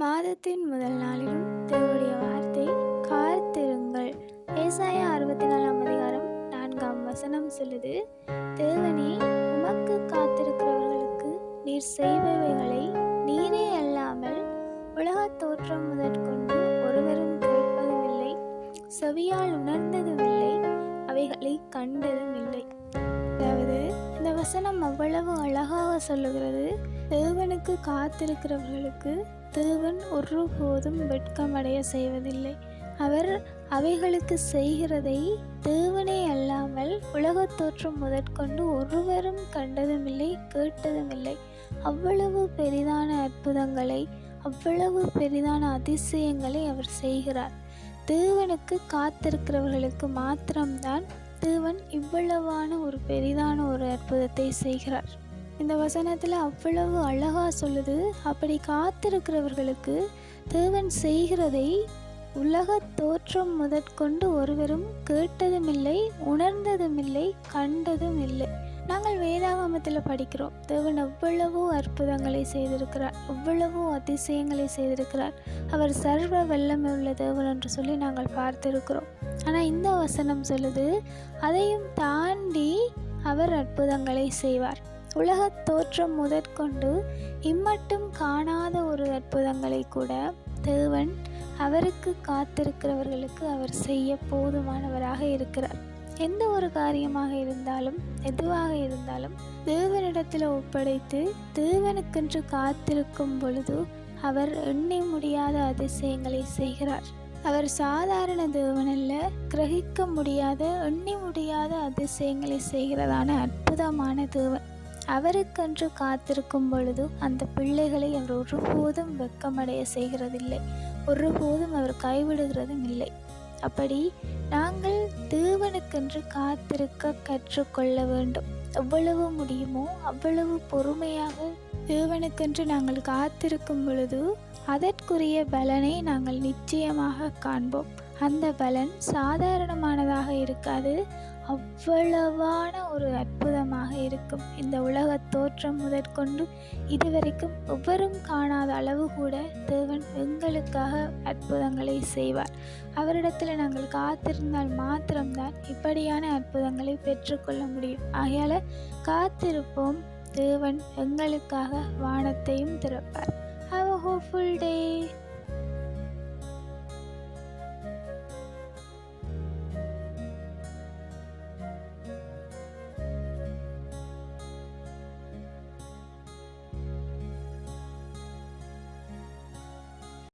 மாதத்தின் முதல் நாளிலும் தேவனுடைய வார்த்தை காத்திருங்கள். ஏசாயா 64ஆம் அதிகாரம் 4ஆம் வசனம் சொல்லுது, தேவனே, உமக்கு காத்திருக்கிறவர்களுக்கு நீர் செய்பவைகளை நீரே அல்லாமல் உலகத் தோற்றம் முதற்கொண்டு ஒருவரும் கேட்பதும் இல்லை, செவியால் உணர்ந்ததும் இல்லை, அவைகளை கண்டதும் இல்லை. அதாவது இந்த வசனம் அவ்வளவு அழகாக சொல்லுகிறது, தேவனுக்கு காத்திருக்கிறவர்களுக்கு தேவன் ஒருபோதும் வெட்கமடைய செய்வதில்லை. அவர் அவைகளுக்கு செய்கிறதை தேவனே அல்லாமல் உலகத் தோற்றம் முதற்கொண்டு ஒருவரும் கண்டதுமில்லை, கேட்டதுமில்லை. அவ்வளவு பெரிதான அற்புதங்களை, அவ்வளவு பெரிதான அதிசயங்களை அவர் செய்கிறார். தேவனுக்கு காத்திருக்கிறவர்களுக்கு மாத்திரம்தான் தேவன் இவ்வளவான ஒரு பெரிதான ஒரு அற்புதத்தை செய்கிறார். இந்த வசனத்தில் அவ்வளவு அழகாக சொல்லுது, அப்படி காத்திருக்கிறவர்களுக்கு தேவன் செய்கிறதை உலகத் தோற்றம் முதற்கொண்டு ஒருவரும் கேட்டதுமில்லை, உணர்ந்ததுமில்லை, கண்டதும் இல்லை. நாங்கள் வேதாகமத்தில் படிக்கிறோம், தேவன் எவ்வளவோ அற்புதங்களை செய்திருக்கிறார், எவ்வளவோ அதிசயங்களை செய்திருக்கிறார், அவர் சர்வ வல்லமை உள்ள தேவன் என்று சொல்லி நாங்கள் பார்த்திருக்கிறோம். ஆனால் இந்த வசனம் சொல்லுது, அதையும் தாண்டி அவர் அற்புதங்களை செய்வார். உலகத் தோற்றம் முதற்கொண்டு இம்மட்டும் காணாத ஒரு அற்புதங்களை கூட தேவன் அவருக்கு காத்திருக்கிறவர்களுக்கு அவர் செய்ய போதுமானவராக இருக்கிறார். எந்த ஒரு காரியமாக இருந்தாலும், எதுவாக இருந்தாலும் தேவனிடத்தில் ஒப்படைத்து தேவனுக்கென்று காத்திருக்கும் பொழுது அவர் எண்ணி முடியாத அதிசயங்களை செய்கிறார். அவர் சாதாரண தேவன் அல்ல, கிரகிக்க முடியாத, எண்ணி முடியாத அதிசயங்களை செய்கிறதான அற்புதமான தேவன். அவருக்கென்று காத்திருக்கும் பொழுது அந்த பிள்ளைகளை அவர் ஒருபோதும் வெட்கமடைய செய்கிறதில்லை, ஒருபோதும் அவர் கைவிடுகிறதும் இல்லை. அப்படி நாங்கள் தேவனுக்கென்று காத்திருக்க கற்றுக்கொள்ள வேண்டும். எவ்வளவு முடியுமோ அவ்வளவு பொறுமையாக தேவனுக்கென்று நாங்கள் காத்திருக்கும் பொழுது அதற்குரிய பலனை நாங்கள் நிச்சயமாக காண்போம். அந்த பலன் சாதாரணமானதாக இருக்காது, அவ்வளவான ஒரு அற்புதமாக இருக்கும். இந்த உலகத் தோற்றம் முதற்கொண்டு இதுவரைக்கும் எவரும் காணாத அளவு கூட தேவன் எங்களுக்காக அற்புதங்களை செய்வார். அவரிடத்தில் நாங்கள் காத்திருந்தால் மாத்திரம்தான் இப்படியான அற்புதங்களை பெற்றுக்கொள்ள முடியும். ஆகையால் காத்திருப்போம், தேவன் எங்களுக்காக வானத்தையும் திறப்பார். Have a hopeful day.